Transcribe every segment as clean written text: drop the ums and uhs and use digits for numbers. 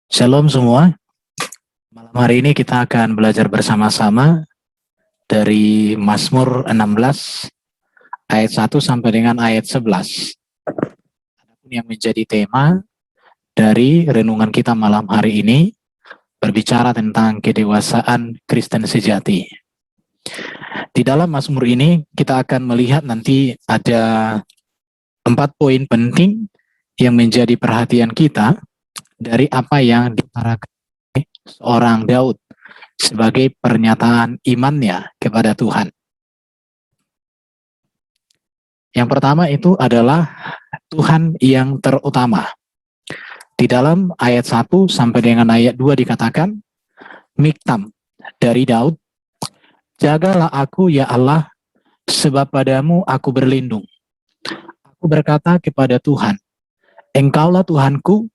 Shalom semua, malam hari ini kita akan belajar bersama-sama dari Mazmur 16 ayat 1 sampai dengan ayat 11. Yang menjadi tema dari renungan kita malam hari ini berbicara tentang kedewasaan Kristen sejati. Di dalam Mazmur ini kita akan melihat nanti ada 4 poin penting yang menjadi perhatian kita dari apa yang diutarakan seorang Daud sebagai pernyataan imannya kepada Tuhan. Yang pertama itu adalah Tuhan yang terutama. Di dalam ayat 1 sampai dengan ayat 2 dikatakan, Miktam dari Daud, jagalah aku ya Allah, sebab padamu aku berlindung. Aku berkata kepada Tuhan, Engkaulah Tuhanku,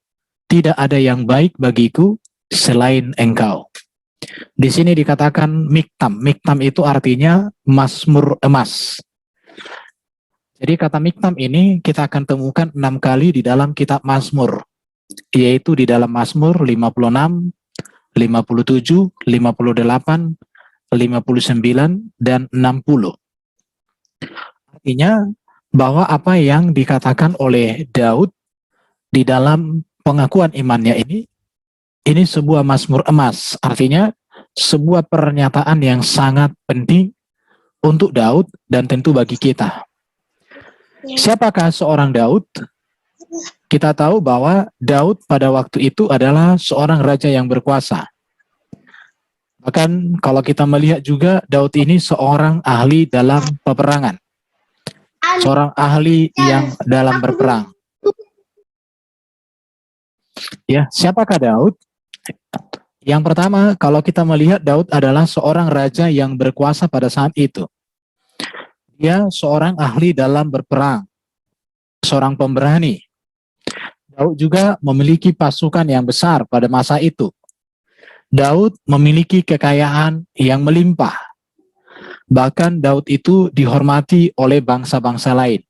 tidak ada yang baik bagiku selain Engkau. Di sini dikatakan miktam. Miktam itu artinya mazmur emas. Jadi kata miktam ini kita akan temukan 6 kali di dalam kitab Mazmur, yaitu di dalam Mazmur 56, 57, 58, 59, dan 60. Artinya bahwa apa yang dikatakan oleh Daud di dalam pengakuan imannya ini sebuah mazmur emas, artinya sebuah pernyataan yang sangat penting untuk Daud dan tentu bagi kita. Siapakah seorang Daud? Kita tahu bahwa Daud pada waktu itu adalah seorang raja yang berkuasa. Bahkan kalau kita melihat juga Daud ini seorang ahli dalam peperangan. Seorang ahli yang dalam berperang. Ya, siapakah Daud? Yang pertama, kalau kita melihat Daud adalah seorang raja yang berkuasa pada saat itu. Dia seorang ahli dalam berperang, seorang pemberani. Daud juga memiliki pasukan yang besar pada masa itu. Daud memiliki kekayaan yang melimpah. Bahkan Daud itu dihormati oleh bangsa-bangsa lain.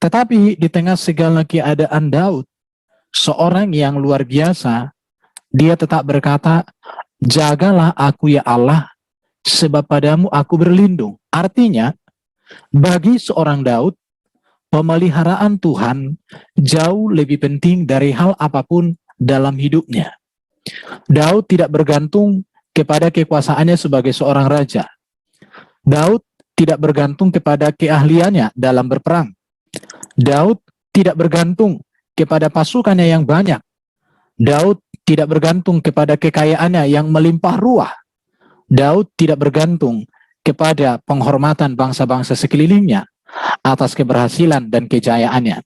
Tetapi di tengah segala keadaan Daud, seorang yang luar biasa, dia tetap berkata, jagalah aku ya Allah, sebab padamu aku berlindung. Artinya, bagi seorang Daud, pemeliharaan Tuhan jauh lebih penting dari hal apapun dalam hidupnya. Daud tidak bergantung kepada kekuasaannya sebagai seorang raja. Daud tidak bergantung kepada keahliannya dalam berperang. Daud tidak bergantung kepada pasukannya yang banyak. Daud tidak bergantung kepada kekayaannya yang melimpah ruah. Daud tidak bergantung kepada penghormatan bangsa-bangsa sekelilingnya atas keberhasilan dan kejayaannya.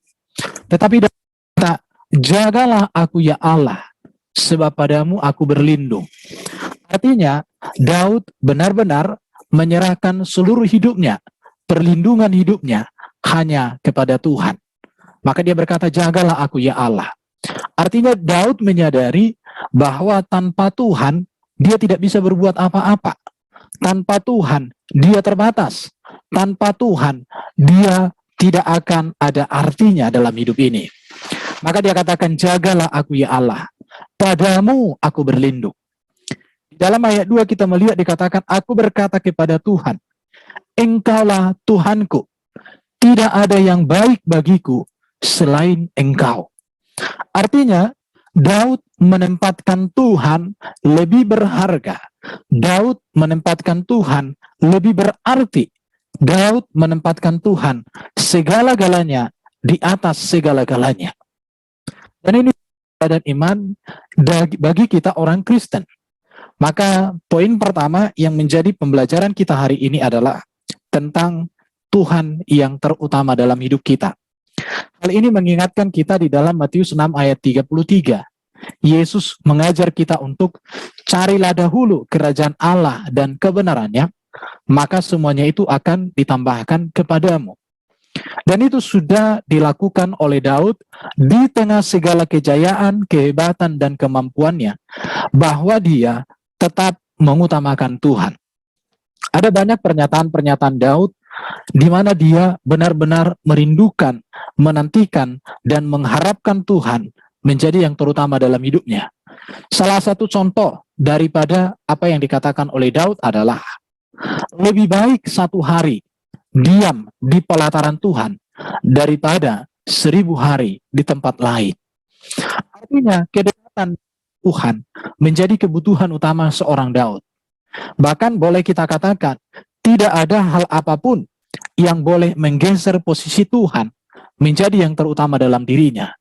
Tetapi Daud berkata, jagalah aku ya Allah, sebab padamu aku berlindung. Artinya, Daud benar-benar menyerahkan seluruh hidupnya, perlindungan hidupnya hanya kepada Tuhan. Maka dia berkata, jagalah aku ya Allah. Artinya Daud menyadari bahwa tanpa Tuhan, dia tidak bisa berbuat apa-apa. Tanpa Tuhan, dia terbatas. Tanpa Tuhan, dia tidak akan ada artinya dalam hidup ini. Maka dia katakan, jagalah aku ya Allah, padamu aku berlindung. Dalam ayat 2 kita melihat dikatakan, aku berkata kepada Tuhan, Engkaulah Tuhanku, tidak ada yang baik bagiku selain Engkau. Artinya, Daud menempatkan Tuhan lebih berharga. Daud menempatkan Tuhan lebih berarti. Daud menempatkan Tuhan segala-galanya di atas segala-galanya. Dan ini dan iman bagi kita orang Kristen. Maka poin pertama yang menjadi pembelajaran kita hari ini adalah tentang Tuhan yang terutama dalam hidup kita. Hal ini mengingatkan kita di dalam Matius 6 ayat 33. Yesus mengajar kita untuk carilah dahulu kerajaan Allah dan kebenarannya, maka semuanya itu akan ditambahkan kepadamu. Dan itu sudah dilakukan oleh Daud di tengah segala kejayaan, kehebatan, dan kemampuannya, bahwa dia tetap mengutamakan Tuhan. Ada banyak pernyataan-pernyataan Daud di mana dia benar-benar merindukan, menantikan, dan mengharapkan Tuhan menjadi yang terutama dalam hidupnya. Salah satu contoh daripada apa yang dikatakan oleh Daud adalah lebih baik 1 hari diam di pelataran Tuhan daripada 1.000 hari di tempat lain. Artinya kedekatan Tuhan menjadi kebutuhan utama seorang Daud. Bahkan boleh kita katakan tidak ada hal apapun yang boleh menggeser posisi Tuhan menjadi yang terutama dalam dirinya,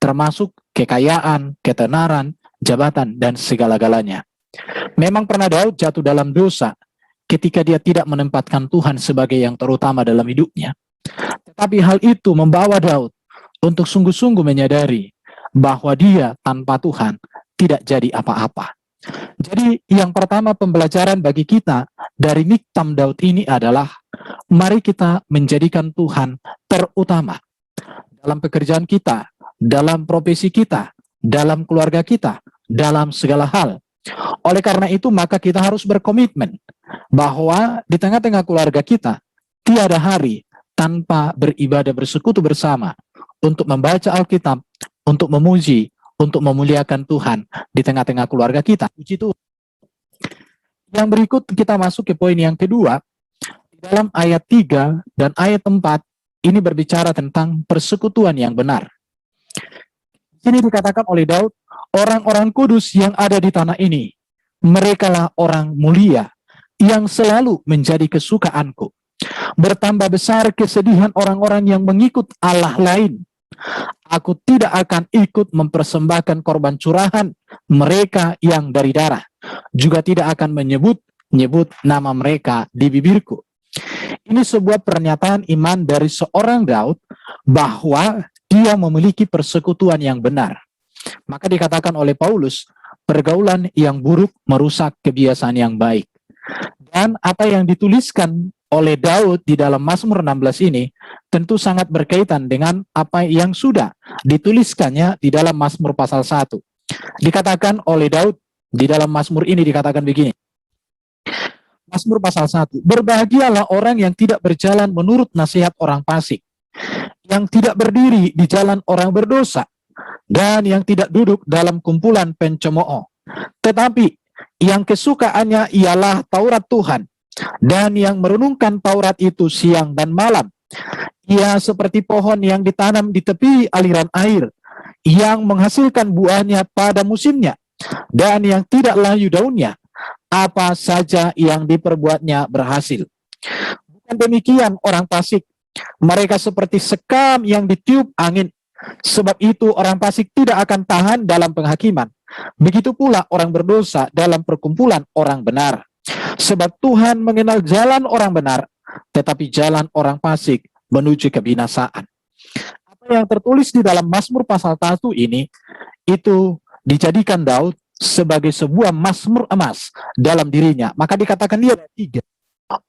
termasuk kekayaan, ketenaran, jabatan, dan segala-galanya. Memang pernah Daud jatuh dalam dosa ketika dia tidak menempatkan Tuhan sebagai yang terutama dalam hidupnya. Tetapi hal itu membawa Daud untuk sungguh-sungguh menyadari bahwa dia tanpa Tuhan tidak jadi apa-apa. Jadi yang pertama pembelajaran bagi kita dari Miktam Daud ini adalah mari kita menjadikan Tuhan terutama dalam pekerjaan kita, dalam profesi kita, dalam keluarga kita, dalam segala hal. Oleh karena itu maka kita harus berkomitmen bahwa di tengah-tengah keluarga kita tiada hari tanpa beribadah bersekutu bersama untuk membaca Alkitab, untuk memuji, untuk memuliakan Tuhan di tengah-tengah keluarga kita. Puji Tuhan. Yang berikut kita masuk ke poin yang kedua. Di dalam ayat 3 dan ayat 4 ini berbicara tentang persekutuan yang benar. Ini dikatakan oleh Daud, orang-orang kudus yang ada di tanah ini, merekalah orang mulia yang selalu menjadi kesukaanku. Bertambah besar kesedihan orang-orang yang mengikut Allah lain. Aku tidak akan ikut mempersembahkan korban curahan mereka yang dari darah. Juga tidak akan menyebut nama mereka di bibirku. Ini sebuah pernyataan iman dari seorang Daud bahwa dia memiliki persekutuan yang benar. Maka dikatakan oleh Paulus, pergaulan yang buruk merusak kebiasaan yang baik. Dan apa yang dituliskan oleh Daud di dalam Mazmur 16 ini tentu sangat berkaitan dengan apa yang sudah dituliskannya di dalam Mazmur pasal 1. Dikatakan oleh Daud di dalam Mazmur ini dikatakan begini. Mazmur pasal 1, berbahagialah orang yang tidak berjalan menurut nasihat orang fasik, yang tidak berdiri di jalan orang berdosa, dan yang tidak duduk dalam kumpulan pencemooh. Tetapi yang kesukaannya ialah Taurat Tuhan, dan yang merenungkan Taurat itu siang dan malam. Ia seperti pohon yang ditanam di tepi aliran air, yang menghasilkan buahnya pada musimnya, dan yang tidak layu daunnya. Apa saja yang diperbuatnya berhasil. Bukan demikian orang fasik, mereka seperti sekam yang ditiup angin. Sebab itu orang fasik tidak akan tahan dalam penghakiman. Begitu pula orang berdosa dalam perkumpulan orang benar. Sebab Tuhan mengenal jalan orang benar, tetapi jalan orang fasik menuju kebinasaan. Apa yang tertulis di dalam Mazmur pasal 1 ini, itu dijadikan Daud sebagai sebuah mazmur emas dalam dirinya. Maka dikatakan dia ada 3.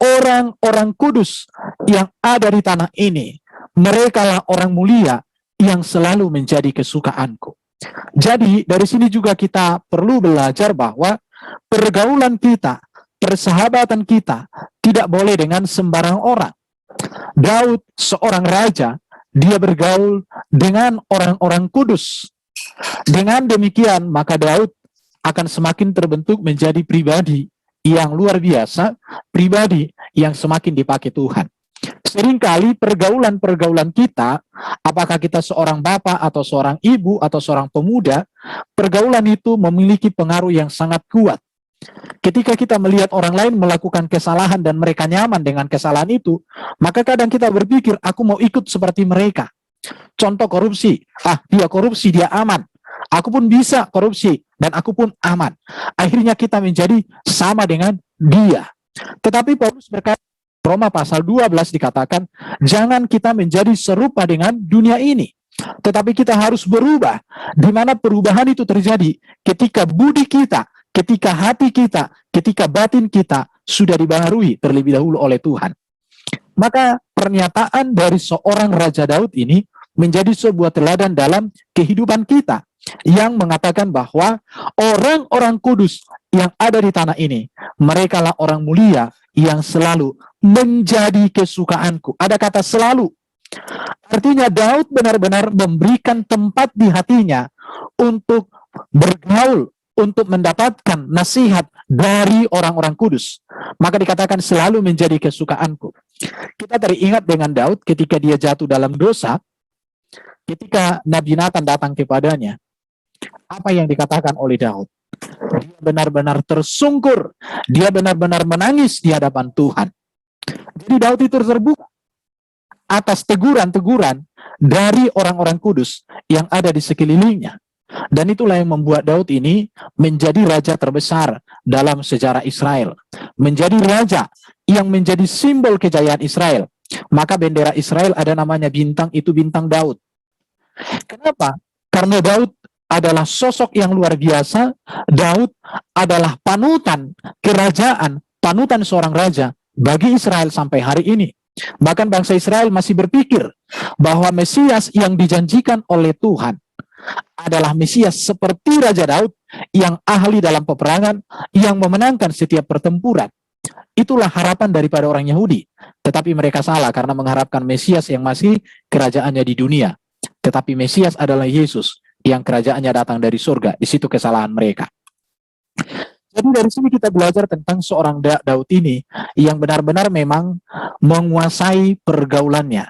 Orang-orang kudus yang ada di tanah ini, merekalah orang mulia yang selalu menjadi kesukaanku. Jadi dari sini juga kita perlu belajar bahwa pergaulan kita, persahabatan kita tidak boleh dengan sembarang orang. Daud seorang raja, dia bergaul dengan orang-orang kudus. Dengan demikian maka Daud akan semakin terbentuk menjadi pribadi yang luar biasa, pribadi yang semakin dipakai Tuhan. Seringkali pergaulan-pergaulan kita, apakah kita seorang bapak atau seorang ibu atau seorang pemuda, pergaulan itu memiliki pengaruh yang sangat kuat. Ketika kita melihat orang lain melakukan kesalahan dan mereka nyaman dengan kesalahan itu, maka kadang kita berpikir, aku mau ikut seperti mereka. Contoh korupsi, dia korupsi, dia aman. Aku pun bisa korupsi dan aku pun aman. Akhirnya kita menjadi sama dengan dia. Tetapi Paulus berkata, Roma pasal 12 dikatakan, jangan kita menjadi serupa dengan dunia ini. Tetapi kita harus berubah. Di mana perubahan itu terjadi ketika budi kita, ketika hati kita, ketika batin kita sudah dibaharui terlebih dahulu oleh Tuhan. Maka pernyataan dari seorang Raja Daud ini menjadi sebuah teladan dalam kehidupan kita, yang mengatakan bahwa orang-orang kudus yang ada di tanah ini, merekalah orang mulia yang selalu menjadi kesukaanku. Ada kata selalu. Artinya Daud benar-benar memberikan tempat di hatinya untuk bergaul, untuk mendapatkan nasihat dari orang-orang kudus. Maka dikatakan selalu menjadi kesukaanku. Kita teringat dengan Daud ketika dia jatuh dalam dosa, ketika Nabi Nathan datang kepadanya, apa yang dikatakan oleh Daud? Dia benar-benar tersungkur, dia benar-benar menangis di hadapan Tuhan. Jadi Daud itu terbuka atas teguran-teguran dari orang-orang kudus yang ada di sekelilingnya. Dan itulah yang membuat Daud ini menjadi raja terbesar dalam sejarah Israel. Menjadi raja yang menjadi simbol kejayaan Israel. Maka bendera Israel ada namanya bintang, itu bintang Daud. Kenapa? Karena Daud adalah sosok yang luar biasa. Daud adalah panutan kerajaan, panutan seorang raja bagi Israel sampai hari ini. Bahkan bangsa Israel masih berpikir bahwa Mesias yang dijanjikan oleh Tuhan adalah Mesias seperti Raja Daud yang ahli dalam peperangan, yang memenangkan setiap pertempuran. Itulah harapan daripada orang Yahudi. Tetapi mereka salah karena mengharapkan Mesias yang masih kerajaannya di dunia. Tetapi Mesias adalah Yesus yang kerajaannya datang dari surga. Di situ kesalahan mereka. Jadi dari sini kita belajar tentang seorang Daud ini yang benar-benar memang menguasai pergaulannya.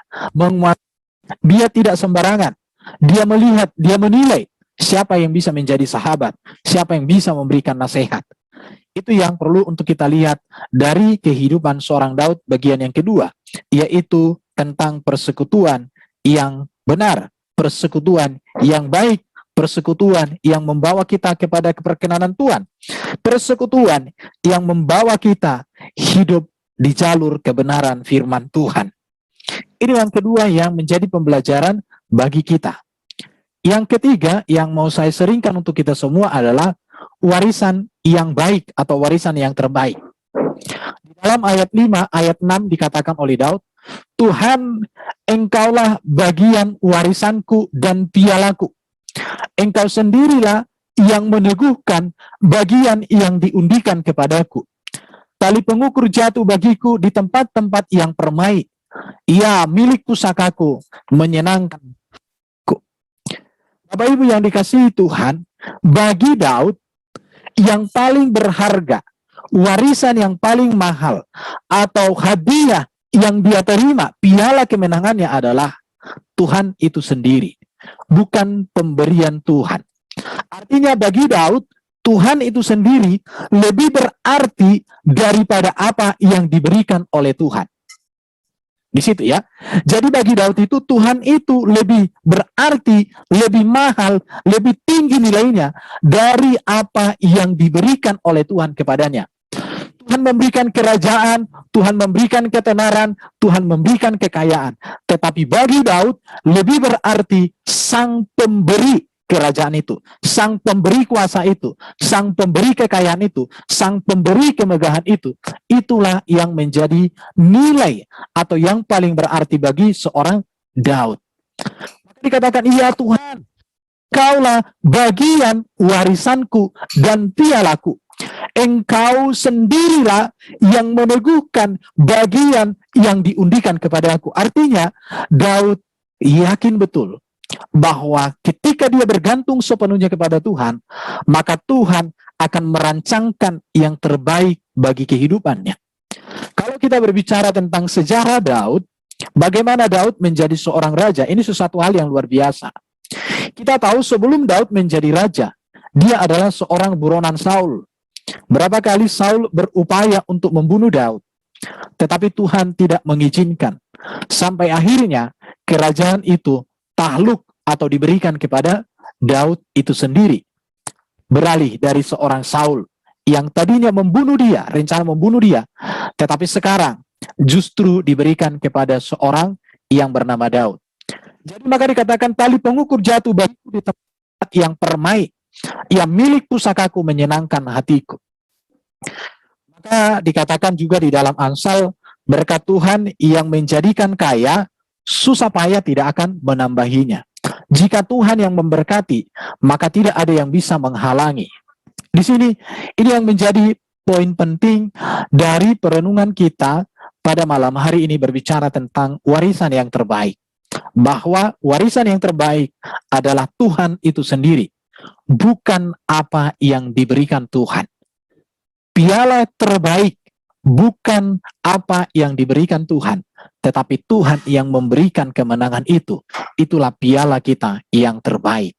Dia tidak sembarangan. Dia melihat, dia menilai siapa yang bisa menjadi sahabat, siapa yang bisa memberikan nasihat. Itu yang perlu untuk kita lihat dari kehidupan seorang Daud bagian yang kedua, yaitu tentang persekutuan yang benar, persekutuan yang baik, persekutuan yang membawa kita kepada keperkenanan Tuhan, persekutuan yang membawa kita hidup di jalur kebenaran firman Tuhan. Ini yang kedua yang menjadi pembelajaran bagi kita. Yang ketiga yang mau saya seringkan untuk kita semua adalah warisan yang baik atau warisan yang terbaik. Di dalam ayat 5, ayat 6 dikatakan oleh Daud, Tuhan, Engkaulah bagian warisanku dan pialaku. Engkau sendirilah yang meneguhkan bagian yang diundikan kepadaku. Tali pengukur jatuh bagiku di tempat-tempat yang permai. Ia milik pusakaku, menyenangkan. Bapak Ibu yang dikasihi Tuhan, bagi Daud yang paling berharga, warisan yang paling mahal, atau hadiah yang dia terima, piala kemenangannya adalah Tuhan itu sendiri, bukan pemberian Tuhan. Artinya bagi Daud, Tuhan itu sendiri lebih berarti daripada apa yang diberikan oleh Tuhan. Di situ ya. Jadi bagi Daud itu Tuhan itu lebih berarti, lebih mahal, lebih tinggi nilainya dari apa yang diberikan oleh Tuhan kepadanya. Tuhan memberikan kerajaan, Tuhan memberikan ketenaran, Tuhan memberikan kekayaan. Tetapi bagi Daud lebih berarti sang pemberi kerajaan itu, sang pemberi kuasa itu, sang pemberi kekayaan itu, sang pemberi kemegahan itu. Itulah yang menjadi nilai atau yang paling berarti bagi seorang Daud. Maka dikatakan, iya Tuhan, Engkaulah bagian warisanku dan pialaku. Engkau sendirilah yang meneguhkan bagian yang diundikan kepadaku. Artinya Daud yakin betul bahwa ketika dia bergantung sepenuhnya kepada Tuhan, maka Tuhan akan merancangkan yang terbaik bagi kehidupannya. Kalau kita berbicara tentang sejarah Daud, bagaimana Daud menjadi seorang raja, ini sesuatu hal yang luar biasa. Kita tahu sebelum Daud menjadi raja, dia adalah seorang buronan Saul. Berapa kali Saul berupaya untuk membunuh Daud, tetapi Tuhan tidak mengizinkan. Sampai akhirnya kerajaan itu takluk atau diberikan kepada Daud itu sendiri. Beralih dari seorang Saul yang tadinya membunuh dia, rencana membunuh dia, tetapi sekarang justru diberikan kepada seorang yang bernama Daud. Jadi maka dikatakan tali pengukur jatuh bagiku di tempat yang permai, yang milik pusakaku menyenangkan hatiku. Maka dikatakan juga di dalam Amsal, berkat Tuhan yang menjadikan kaya, susah payah tidak akan menambahinya. Jika Tuhan yang memberkati, maka tidak ada yang bisa menghalangi. Di sini, ini yang menjadi poin penting dari perenungan kita pada malam hari ini berbicara tentang warisan yang terbaik. bahwa warisan yang terbaik adalah Tuhan itu sendiri, bukan apa yang diberikan Tuhan. Piala terbaik bukan apa yang diberikan Tuhan, tetapi Tuhan yang memberikan kemenangan itu. Itulah piala kita yang terbaik.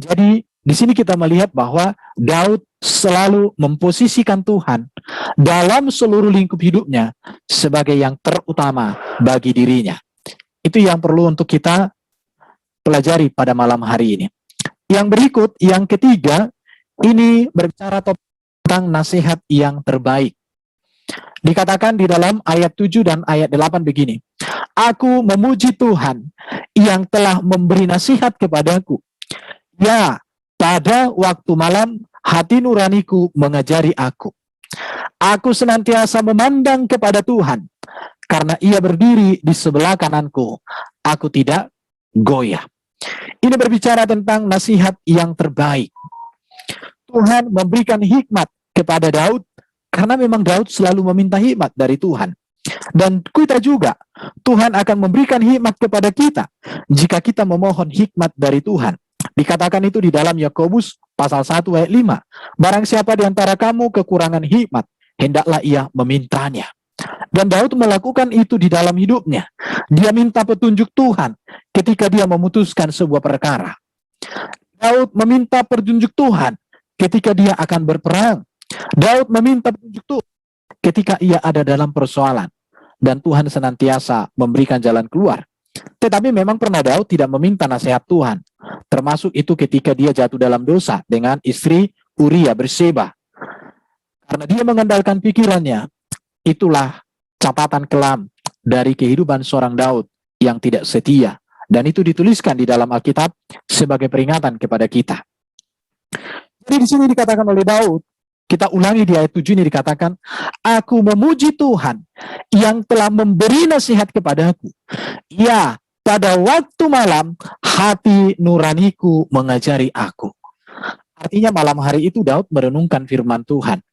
Jadi di sini kita melihat bahwa Daud selalu memposisikan Tuhan dalam seluruh lingkup hidupnya sebagai yang terutama bagi dirinya. Itu yang perlu untuk kita pelajari pada malam hari ini. Yang berikut, yang ketiga, ini berbicara tentang nasihat yang terbaik. Dikatakan di dalam ayat 7 dan ayat 8 begini, "Aku memuji Tuhan yang telah memberi nasihat kepadaku. Ya, pada waktu malam hati nuraniku mengajari aku. Aku senantiasa memandang kepada Tuhan, karena Ia berdiri di sebelah kananku. Aku tidak goyah." Ini berbicara tentang nasihat yang terbaik. Tuhan memberikan hikmat kepada Daud, karena memang Daud selalu meminta hikmat dari Tuhan. Dan kita juga, Tuhan akan memberikan hikmat kepada kita jika kita memohon hikmat dari Tuhan. Dikatakan itu di dalam Yakobus pasal 1 ayat 5. "Barang siapa di antara kamu kekurangan hikmat, hendaklah ia memintanya." Dan Daud melakukan itu di dalam hidupnya. Dia minta petunjuk Tuhan ketika dia memutuskan sebuah perkara. Daud meminta petunjuk Tuhan ketika dia akan berperang. Daud meminta petunjuk Tuhan ketika ia ada dalam persoalan. Dan Tuhan senantiasa memberikan jalan keluar. Tetapi memang pernah Daud tidak meminta nasihat Tuhan. Termasuk itu ketika dia jatuh dalam dosa dengan istri Uria Berseba. Karena dia mengandalkan pikirannya. Itulah catatan kelam dari kehidupan seorang Daud yang tidak setia. Dan itu dituliskan di dalam Alkitab sebagai peringatan kepada kita. Jadi di sini dikatakan oleh Daud, kita ulangi di ayat 7 ini dikatakan, "Aku memuji Tuhan yang telah memberi nasihat kepadaku. Ya, pada waktu malam hati nuraniku mengajari aku." Artinya malam hari itu Daud merenungkan firman Tuhan.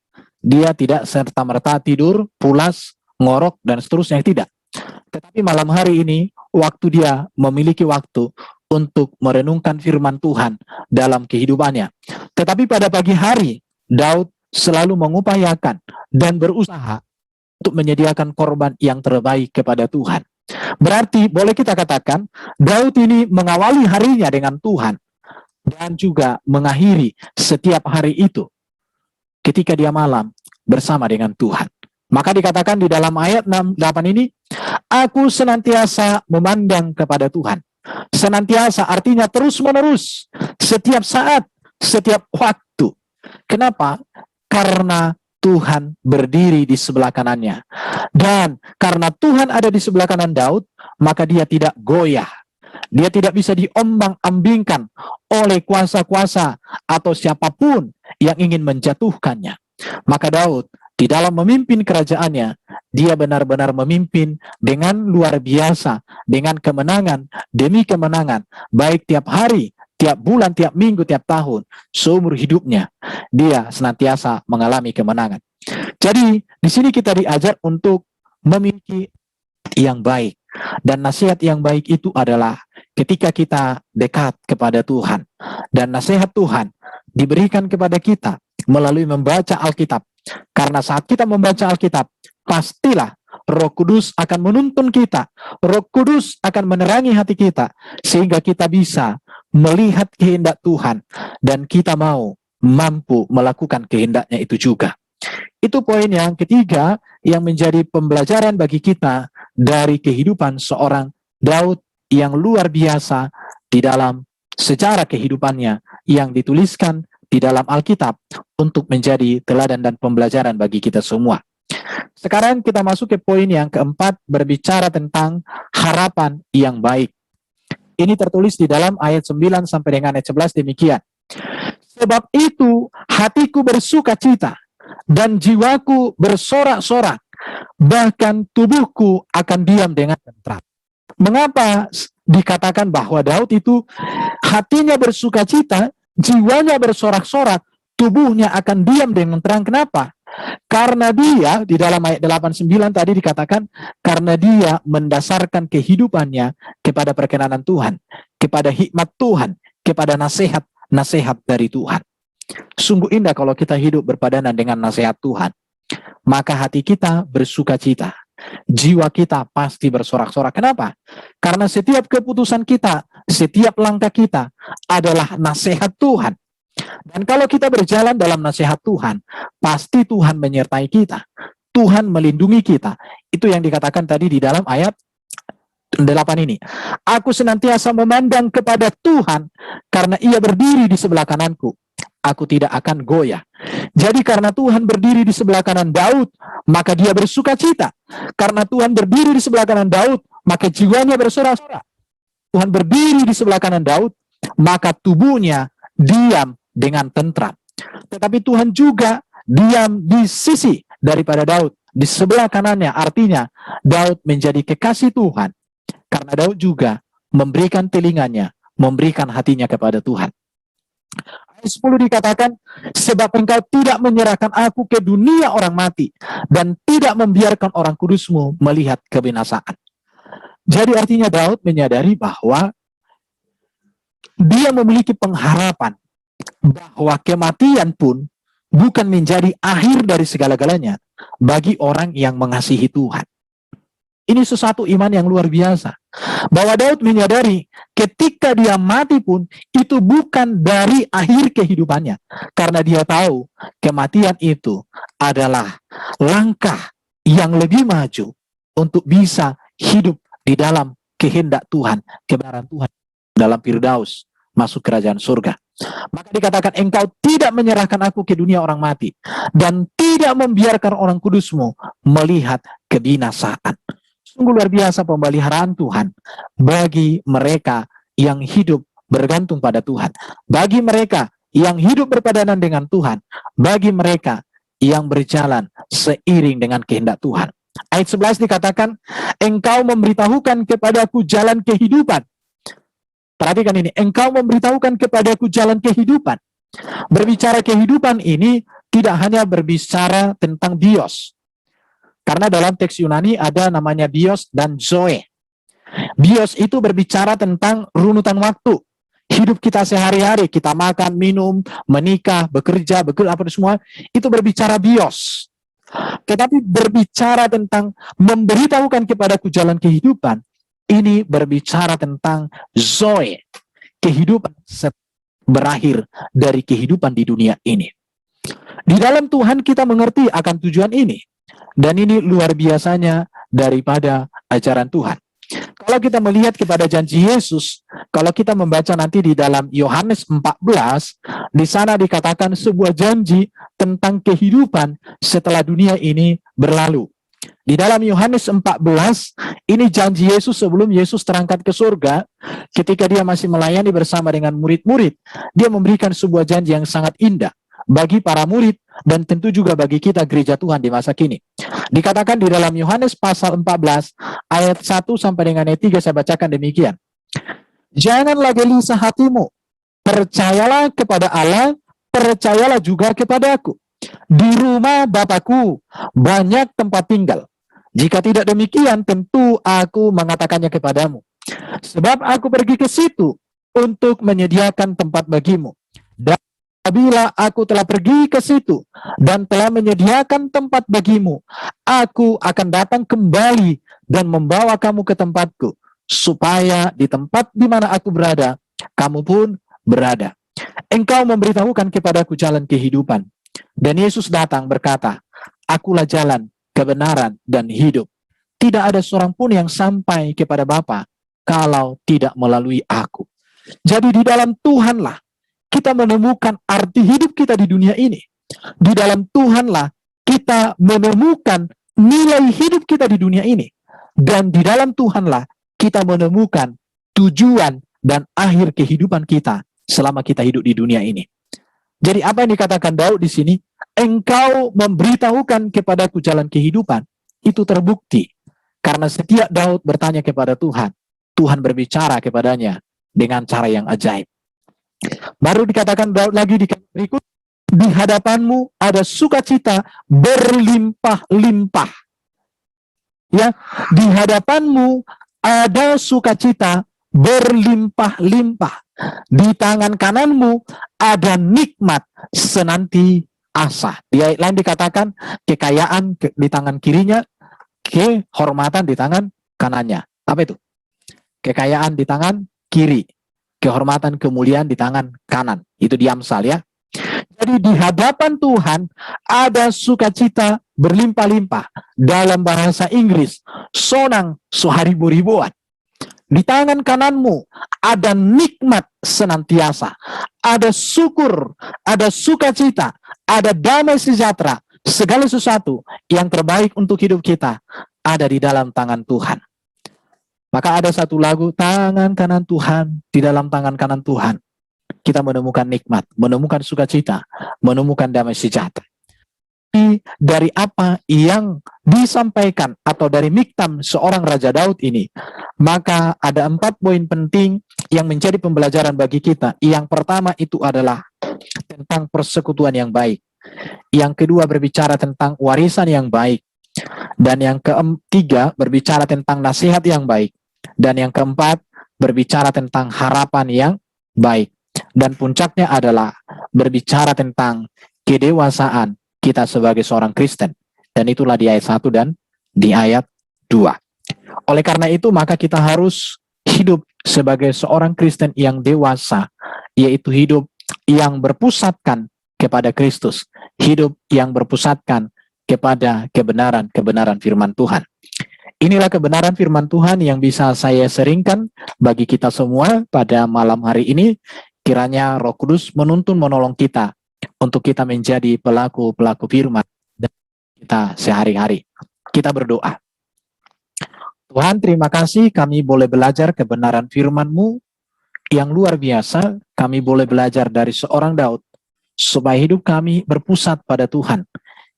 Dia tidak serta-merta tidur, pulas, ngorok, dan seterusnya, tidak. Tetapi malam hari ini, waktu dia memiliki waktu untuk merenungkan firman Tuhan dalam kehidupannya. Tetapi pada pagi hari, Daud selalu mengupayakan dan berusaha untuk menyediakan korban yang terbaik kepada Tuhan. Berarti boleh kita katakan, Daud ini mengawali harinya dengan Tuhan dan juga mengakhiri setiap hari itu ketika dia malam bersama dengan Tuhan. Maka dikatakan di dalam ayat 6-8 ini, "Aku senantiasa memandang kepada Tuhan." Senantiasa artinya terus-menerus, setiap saat, setiap waktu. Kenapa? Karena Tuhan berdiri di sebelah kanannya. Dan karena Tuhan ada di sebelah kanan Daud, maka dia tidak goyah. Dia tidak bisa diombang-ambingkan oleh kuasa-kuasa atau siapapun yang ingin menjatuhkannya. Maka Daud di dalam memimpin kerajaannya, dia benar-benar memimpin dengan luar biasa, dengan kemenangan demi kemenangan, baik tiap hari, tiap bulan, tiap minggu, tiap tahun, seumur hidupnya, dia senantiasa mengalami kemenangan. Jadi, di sini kita diajar untuk memiliki yang baik. Dan nasihat yang baik itu adalah ketika kita dekat kepada Tuhan. Dan nasihat Tuhan diberikan kepada kita melalui membaca Alkitab. Karena saat kita membaca Alkitab, pastilah Roh Kudus akan menuntun kita. Roh Kudus akan menerangi hati kita, sehingga kita bisa melihat kehendak Tuhan, dan kita mampu melakukan kehendaknya itu juga. Itu poin yang ketiga yang menjadi pembelajaran bagi kita dari kehidupan seorang Daud yang luar biasa di dalam sejarah kehidupannya yang dituliskan di dalam Alkitab untuk menjadi teladan dan pembelajaran bagi kita semua. Sekarang kita masuk ke poin yang keempat, berbicara tentang harapan yang baik. Ini tertulis di dalam ayat 9 sampai dengan ayat 11 demikian. "Sebab itu hatiku bersuka cita dan jiwaku bersorak-sorak, bahkan tubuhku akan diam dengan tentram." Mengapa dikatakan bahwa Daud itu hatinya bersuka cita, jiwanya bersorak-sorak, tubuhnya akan diam dengan tenang? Kenapa? Karena dia, di dalam ayat 89 tadi dikatakan, karena dia mendasarkan kehidupannya kepada perkenanan Tuhan, kepada hikmat Tuhan, kepada nasihat-nasihat dari Tuhan. Sungguh indah kalau kita hidup berpadanan dengan nasihat Tuhan. Maka hati kita bersuka cita. Jiwa kita pasti bersorak-sorak. Kenapa? Karena setiap keputusan kita, setiap langkah kita adalah nasihat Tuhan. Dan kalau kita berjalan dalam nasihat Tuhan, pasti Tuhan menyertai kita. Tuhan melindungi kita. Itu yang dikatakan tadi di dalam ayat 8 ini. Aku senantiasa memandang kepada Tuhan, karena ia berdiri di sebelah kananku. Aku tidak akan goyah. Jadi karena Tuhan berdiri di sebelah kanan Daud, maka dia bersuka cita. Karena Tuhan berdiri di sebelah kanan Daud, maka jiwanya bersorak-sorak. Tuhan berdiri di sebelah kanan Daud, maka tubuhnya diam dengan tentram. Tetapi Tuhan juga diam di sisi daripada Daud, di sebelah kanannya. Artinya Daud menjadi kekasih Tuhan, karena Daud juga memberikan telinganya, memberikan hatinya kepada Tuhan. Ayat 10 dikatakan, sebab engkau tidak menyerahkan aku ke dunia orang mati, dan tidak membiarkan orang kudusmu melihat kebinasaan. Jadi artinya Daud menyadari bahwa dia memiliki pengharapan bahwa kematian pun bukan menjadi akhir dari segala-galanya bagi orang yang mengasihi Tuhan. Ini sesuatu iman yang luar biasa. Bahwa Daud menyadari ketika dia mati pun itu bukan dari akhir kehidupannya. Karena dia tahu kematian itu adalah langkah yang lebih maju untuk bisa hidup di dalam kehendak Tuhan, kebenaran Tuhan dalam Firdaus, masuk kerajaan surga. Maka dikatakan, engkau tidak menyerahkan aku ke dunia orang mati, dan tidak membiarkan orang kudusmu melihat kebinasaan. Sungguh luar biasa pemeliharaan Tuhan bagi mereka yang hidup bergantung pada Tuhan, bagi mereka yang hidup berpadanan dengan Tuhan, bagi mereka yang berjalan seiring dengan kehendak Tuhan. Ayat 11 dikatakan, engkau memberitahukan kepadaku jalan kehidupan. Perhatikan ini, engkau memberitahukan kepadaku jalan kehidupan. Berbicara kehidupan ini tidak hanya berbicara tentang bios. Karena dalam teks Yunani ada namanya bios dan zoe. Bios itu berbicara tentang runutan waktu. Hidup kita sehari-hari, kita makan, minum, menikah, bekerja, apa semua, itu berbicara bios. Tetapi berbicara tentang memberitahukan kepadaku jalan kehidupan, ini berbicara tentang zoe, kehidupan berakhir dari kehidupan di dunia ini. Di dalam Tuhan kita mengerti akan tujuan ini. Dan ini luar biasanya daripada ajaran Tuhan. Kalau kita melihat kepada janji Yesus, kalau kita membaca nanti di dalam Yohanes 14, di sana dikatakan sebuah janji tentang kehidupan setelah dunia ini berlalu. Di dalam Yohanes 14, ini janji Yesus sebelum Yesus terangkat ke surga, ketika dia masih melayani bersama dengan murid-murid, dia memberikan sebuah janji yang sangat indah bagi para murid dan tentu juga bagi kita gereja Tuhan di masa kini. Dikatakan di dalam Yohanes pasal 14 ayat 1 sampai dengan ayat 3, saya bacakan demikian. Janganlah gelisah hatimu, percayalah kepada Allah, percayalah juga kepadaku. Di rumah Bapakku banyak tempat tinggal. Jika tidak demikian, tentu aku mengatakannya kepadamu. Sebab aku pergi ke situ untuk menyediakan tempat bagimu. Dan apabila aku telah pergi ke situ dan telah menyediakan tempat bagimu, aku akan datang kembali dan membawa kamu ke tempatku, supaya di tempat di mana aku berada, kamu pun berada. Engkau memberitahukan kepadaku jalan kehidupan. Dan Yesus datang berkata, akulah jalan, kebenaran, dan hidup. Tidak ada seorang pun yang sampai kepada Bapa kalau tidak melalui aku. Jadi di dalam Tuhanlah kita menemukan arti hidup kita di dunia ini. Di dalam Tuhanlah kita menemukan nilai hidup kita di dunia ini. Dan di dalam Tuhanlah kita menemukan tujuan dan akhir kehidupan kita selama kita hidup di dunia ini. Jadi apa yang dikatakan Daud di sini? Engkau memberitahukan kepadaku jalan kehidupan. Itu terbukti. Karena setiap Daud bertanya kepada Tuhan, Tuhan berbicara kepadanya dengan cara yang ajaib. Baru dikatakan Daud lagi di berikut, di hadapanmu ada sukacita berlimpah-limpah. Ya, di hadapanmu ada sukacita berlimpah-limpah. Di tangan kananmu ada nikmat senantiasa. Di ayat lain dikatakan kekayaan di tangan kirinya, kehormatan di tangan kanannya. Apa itu? Kekayaan di tangan kiri, kehormatan kemuliaan di tangan kanan. Itu di Amsal ya. Jadi di hadapan Tuhan ada sukacita berlimpah-limpah. Dalam bahasa Inggris, sonang soharibu-ribuan. Di tangan kananmu ada nikmat senantiasa, ada syukur, ada sukacita, ada damai sejahtera. Segala sesuatu yang terbaik untuk hidup kita ada di dalam tangan Tuhan. Maka ada satu lagu, tangan kanan Tuhan, di dalam tangan kanan Tuhan kita menemukan nikmat, menemukan sukacita, menemukan damai sejahtera. Dari apa yang disampaikan atau dari miktam seorang Raja Daud ini, maka ada 4 poin penting yang menjadi pembelajaran bagi kita. Yang pertama itu adalah tentang persekutuan yang baik. Yang kedua berbicara tentang warisan yang baik. Dan yang ketiga berbicara tentang nasihat yang baik. Dan yang keempat berbicara tentang harapan yang baik. Dan puncaknya adalah berbicara tentang kedewasaan kita sebagai seorang Kristen. Dan itulah di ayat 1 dan di ayat 2. Oleh karena itu, maka kita harus hidup sebagai seorang Kristen yang dewasa, yaitu hidup yang berpusatkan kepada Kristus, hidup yang berpusatkan kepada kebenaran firman Tuhan. Inilah kebenaran firman Tuhan yang bisa saya seringkan bagi kita semua pada malam hari ini. Kiranya Roh Kudus menuntun menolong kita untuk kita menjadi pelaku-pelaku firman dan kita sehari-hari. Kita berdoa. Tuhan, terima kasih kami boleh belajar kebenaran firman-Mu yang luar biasa. Kami boleh belajar dari seorang Daud supaya hidup kami berpusat pada Tuhan.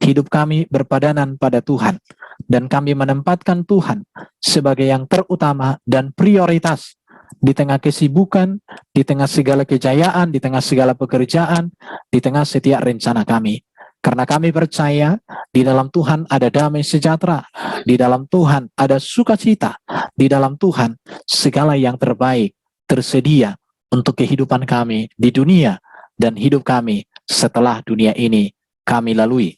Hidup kami berpadanan pada Tuhan. Dan kami menempatkan Tuhan sebagai yang terutama dan prioritas di tengah kesibukan, di tengah segala kejayaan, di tengah segala pekerjaan, di tengah setiap rencana kami. Karena kami percaya di dalam Tuhan ada damai sejahtera, di dalam Tuhan ada sukacita, di dalam Tuhan segala yang terbaik tersedia untuk kehidupan kami di dunia dan hidup kami setelah dunia ini kami lalui.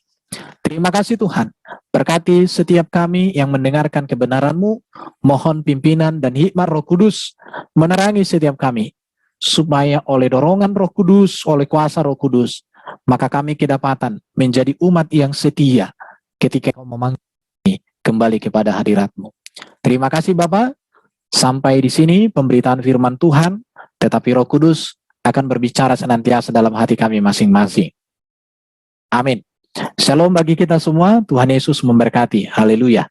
Terima kasih Tuhan, berkati setiap kami yang mendengarkan kebenaran-Mu, mohon pimpinan dan hikmat Roh Kudus menerangi setiap kami, supaya oleh dorongan Roh Kudus, oleh kuasa Roh Kudus, maka kami kedapatan menjadi umat yang setia ketika Kau memanggil kami kembali kepada hadirat-Mu. Terima kasih Bapa. Sampai di sini pemberitaan firman Tuhan, tetapi Roh Kudus akan berbicara senantiasa dalam hati kami masing-masing. Amin. Shalom bagi kita semua, Tuhan Yesus memberkati. Haleluya.